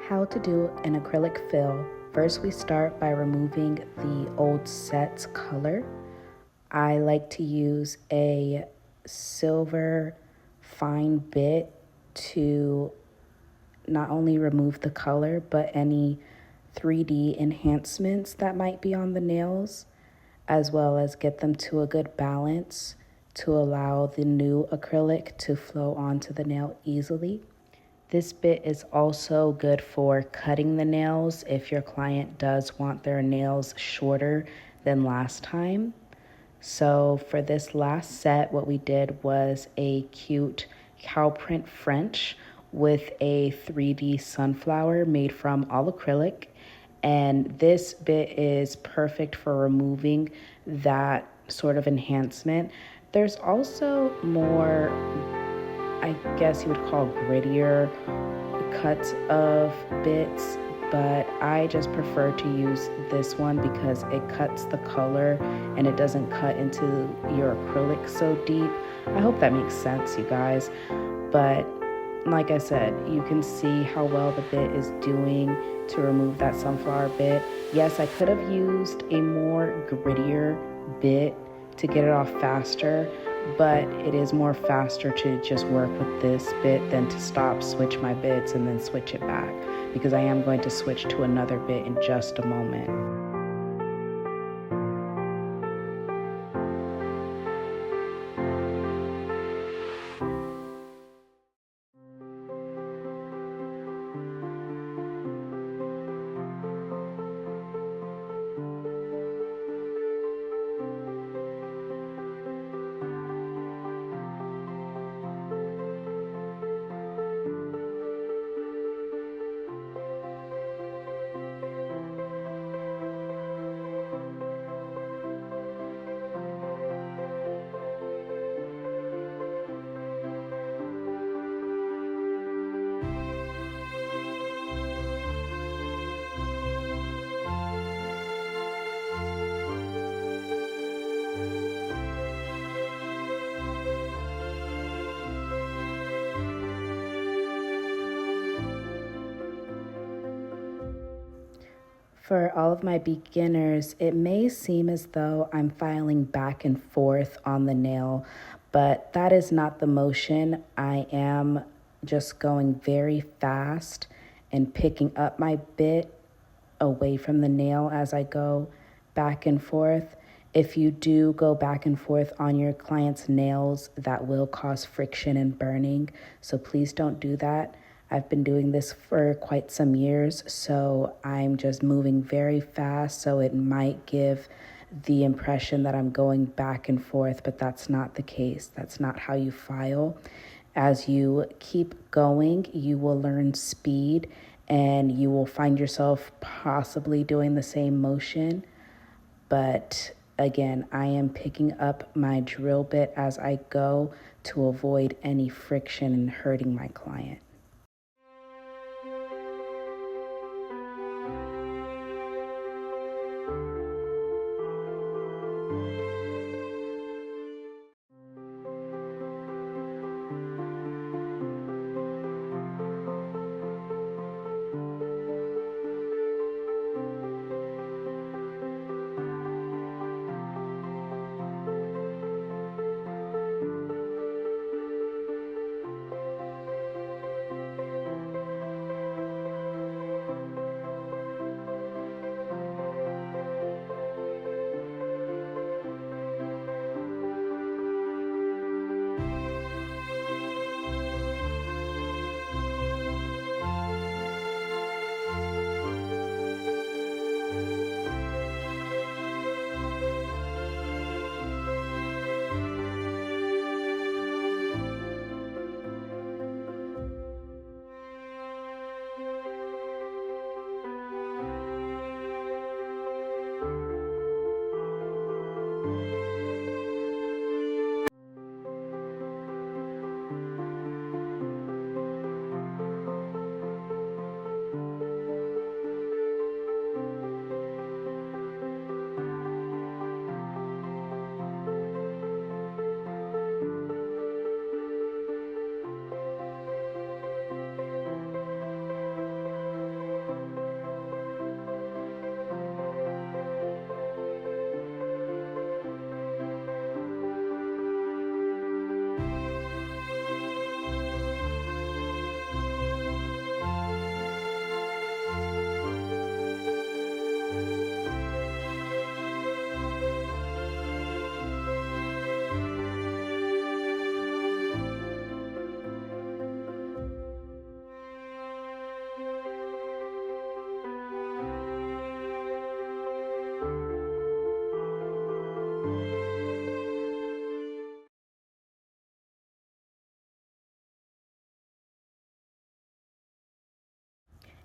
How to do an acrylic fill. First, we start by removing the old set's color. I like to use a silver fine bit to not only remove the color, but any 3D enhancements that might be on the nails, as well as get them to a good balance to allow the new acrylic to flow onto the nail easily. This bit is also good for cutting the nails if your client does want their nails shorter than last time. So for this last set, what we did was a cute cow print French with a 3D sunflower made from all acrylic. And this bit is perfect for removing that sort of enhancement. There's also more, I guess you would call grittier cuts of bits, but I just prefer to use this one because it cuts the color and it doesn't cut into your acrylic so deep. I hope that makes sense, you guys. But like I said, you can see how well the bit is doing to remove that sunflower bit. Yes, I could have used a more grittier bit to get it off faster, but it is more faster to just work with this bit than to stop, switch my bits, and then switch it back, because I am going to switch to another bit in just a moment. For all of my beginners, it may seem as though I'm filing back and forth on the nail, but that is not the motion. I am just going very fast and picking up my bit away from the nail as I go back and forth. If you do go back and forth on your client's nails, that will cause friction and burning, so please don't do that. I've been doing this for quite some years, so I'm just moving very fast, so it might give the impression that I'm going back and forth, but that's not the case. That's not how you file. As you keep going, you will learn speed and you will find yourself possibly doing the same motion. But again, I am picking up my drill bit as I go to avoid any friction and hurting my client.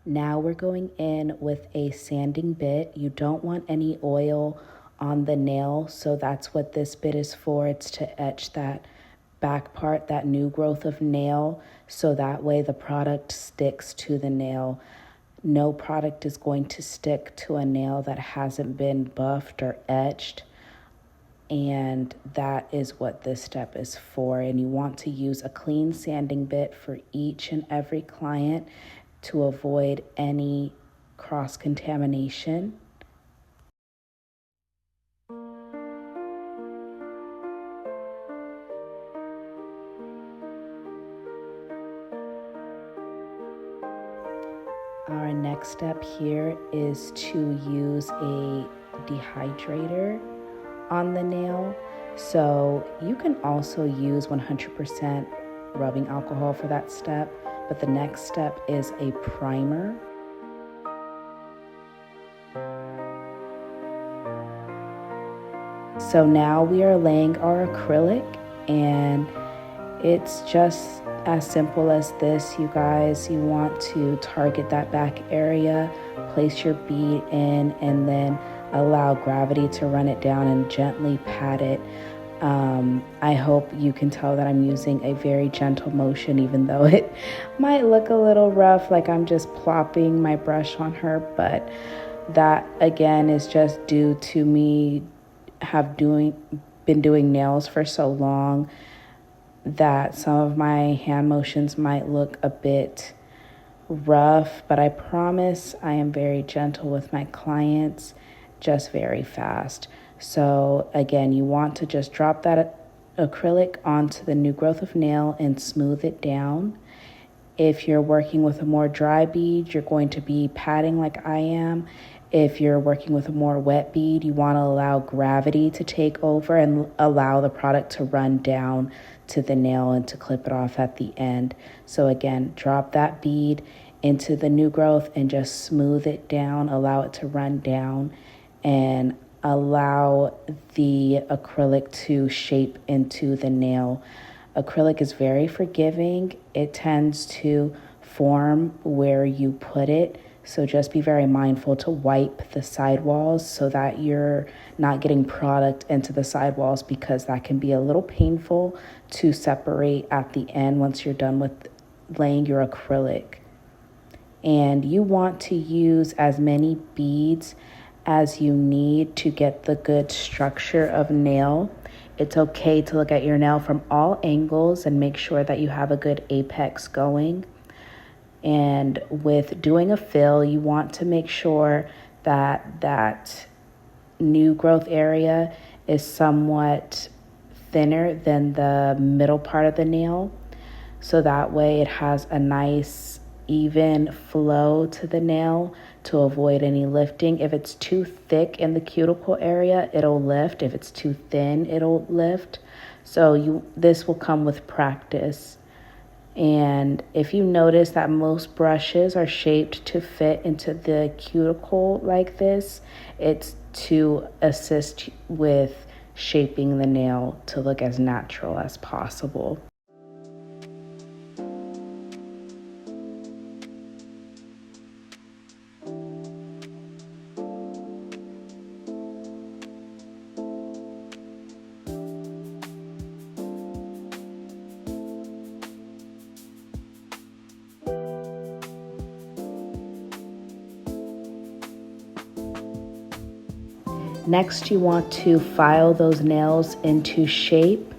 Now we're going in with a sanding bit. You don't want any oil on the nail, so that's what this bit is for. It's to etch that back part, that new growth of nail, so that way the product sticks to the nail. No product is going to stick to a nail that hasn't been buffed or etched, and that is what this step is for. And you want to use a clean sanding bit for each and every client to avoid any cross contamination. Our next step here is to use a dehydrator on the nail. So you can also use 100% rubbing alcohol for that step, but the next step is a primer. So now we are laying our acrylic, and it's just as simple as this, you guys. You want to target that back area, place your bead in, and then allow gravity to run it down and gently pat it. I hope you can tell that I'm using a very gentle motion, even though it might look a little rough, like I'm just plopping my brush on her, but that again is just due to me been doing nails for so long that some of my hand motions might look a bit rough, but I promise I am very gentle with my clients, just very fast. So again, you want to just drop that acrylic onto the new growth of nail and smooth it down. If you're working with a more dry bead, you're going to be patting like I am. If you're working with a more wet bead, you want to allow gravity to take over and allow the product to run down to the nail and to clip it off at the end. So again, drop that bead into the new growth and just smooth it down, allow it to run down, and allow the acrylic to shape into the nail. Acrylic is very forgiving. It tends to form where you put it. So just be very mindful to wipe the sidewalls so that you're not getting product into the sidewalls, because that can be a little painful to separate at the end once you're done with laying your acrylic. And you want to use as many beads as you need to get the good structure of nail. It's okay to look at your nail from all angles and make sure that you have a good apex going. And with doing a fill, you want to make sure that that new growth area is somewhat thinner than the middle part of the nail. So that way it has a nice even flow to the nail to avoid any lifting. If it's too thick in the cuticle area, it'll lift. If it's too thin, it'll lift. So this will come with practice. And if you notice that most brushes are shaped to fit into the cuticle like this, it's to assist with shaping the nail to look as natural as possible. Next, you want to file those nails into shape.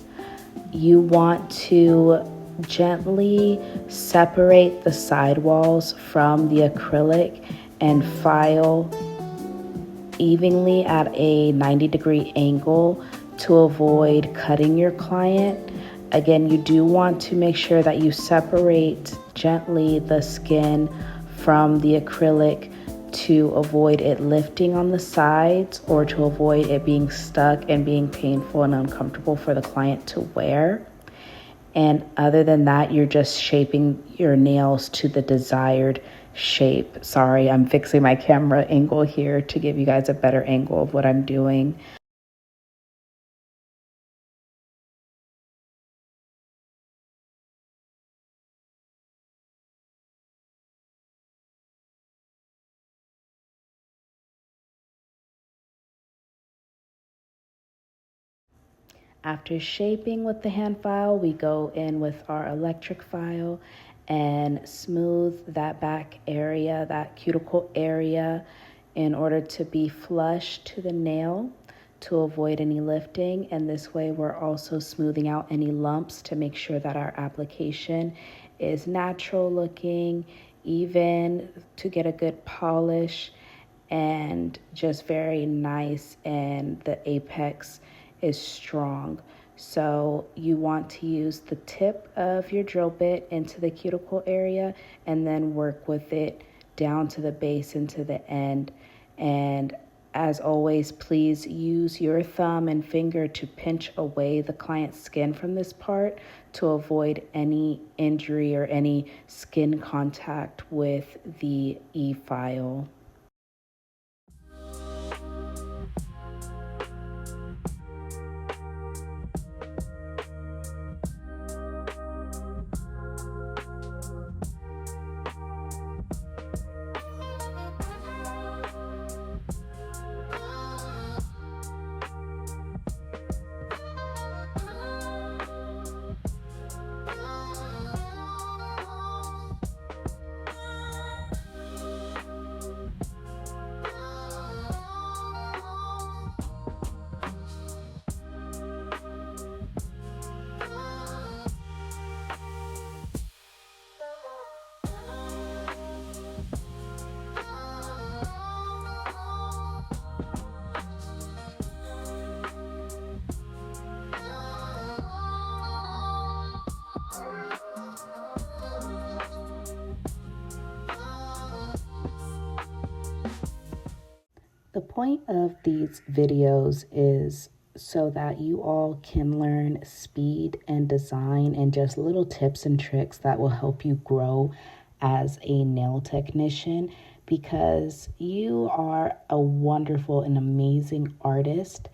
You want to gently separate the sidewalls from the acrylic and file evenly at a 90-degree angle to avoid cutting your client. Again, you do want to make sure that you separate gently the skin from the acrylic to avoid it lifting on the sides or to avoid it being stuck and being painful and uncomfortable for the client to wear. And other than that, you're just shaping your nails to the desired shape. Sorry, I'm fixing my camera angle here to give you guys a better angle of what I'm doing. After shaping with the hand file, we go in with our electric file and smooth that back area, that cuticle area, in order to be flush to the nail to avoid any lifting. And this way we're also smoothing out any lumps to make sure that our application is natural looking, even, to get a good polish and just very nice, and the apex is strong. So you want to use the tip of your drill bit into the cuticle area and then work with it down to the base and to the end. And as always, please use your thumb and finger to pinch away the client's skin from this part to avoid any injury or any skin contact with the e-file. The point of these videos is so that you all can learn speed and design and just little tips and tricks that will help you grow as a nail technician, because you are a wonderful and amazing artist.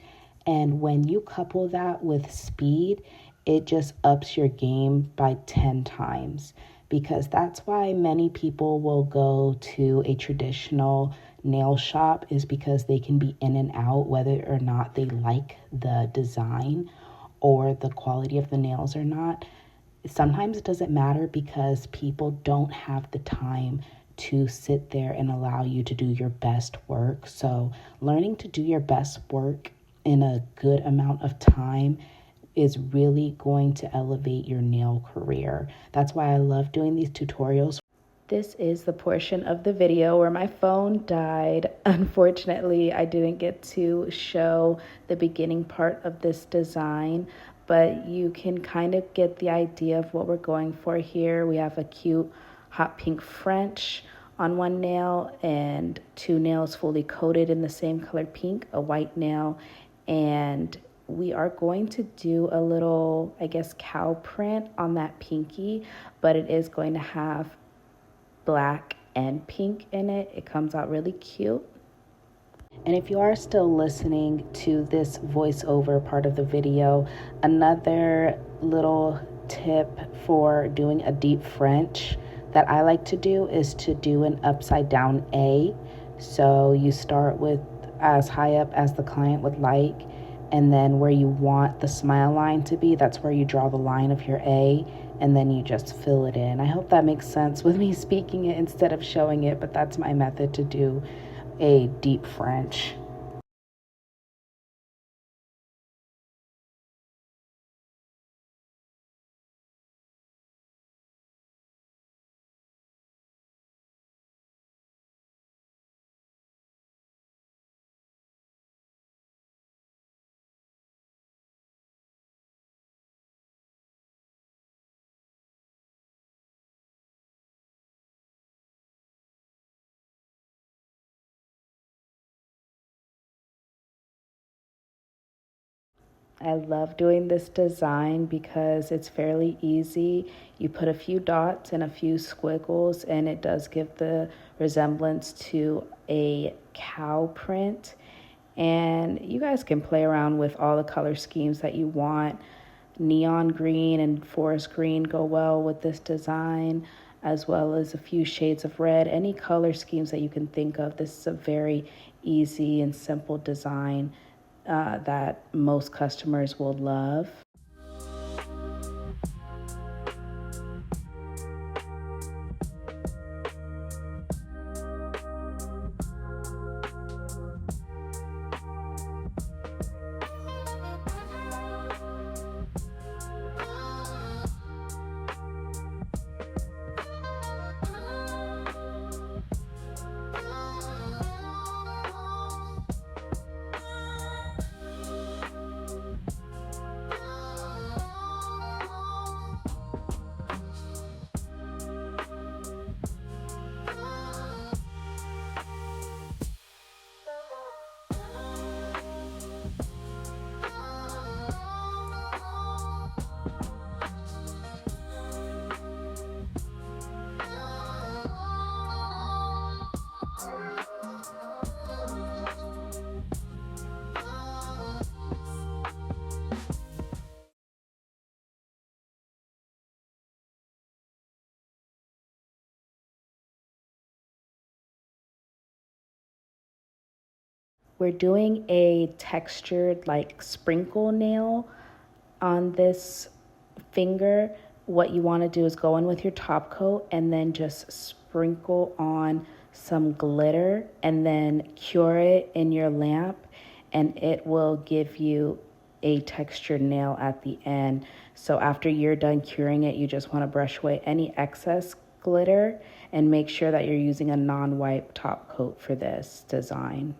And when you couple that with speed, it just ups your game by 10 times, because that's why many people will go to a traditional nail shop, is because they can be in and out whether or not they like the design or the quality of the nails or not. Sometimes it doesn't matter because people don't have the time to sit there and allow you to do your best work. So learning to do your best work in a good amount of time is really going to elevate your nail career. That's why I love doing these tutorials. This is the portion of the video where my phone died. Unfortunately, I didn't get to show the beginning part of this design, but you can kind of get the idea of what we're going for here. We have a cute hot pink French on one nail and two nails fully coated in the same color pink, a white nail, and we are going to do a little, I guess, cow print on that pinky, but it is going to have black and pink in it. It comes out really cute. And if you are still listening to this voiceover part of the video, another little tip for doing a deep French that I like to do is to do an upside down A. So you start with as high up as the client would like, and then where you want the smile line to be, that's where you draw the line of your A, and then you just fill it in. I hope that makes sense with me speaking it instead of showing it, but that's my method to do a deep French. I love doing this design because it's fairly easy. You put a few dots and a few squiggles, and it does give the resemblance to a cow print. And you guys can play around with all the color schemes that you want. Neon green and forest green go well with this design, as well as a few shades of red. Any color schemes that you can think of. This is a very easy and simple design that most customers will love. We're doing a textured like sprinkle nail on this finger. What you want to do is go in with your top coat and then just sprinkle on some glitter and then cure it in your lamp, and it will give you a textured nail at the end. So after you're done curing it, you just want to brush away any excess glitter and make sure that you're using a non-wipe top coat for this design.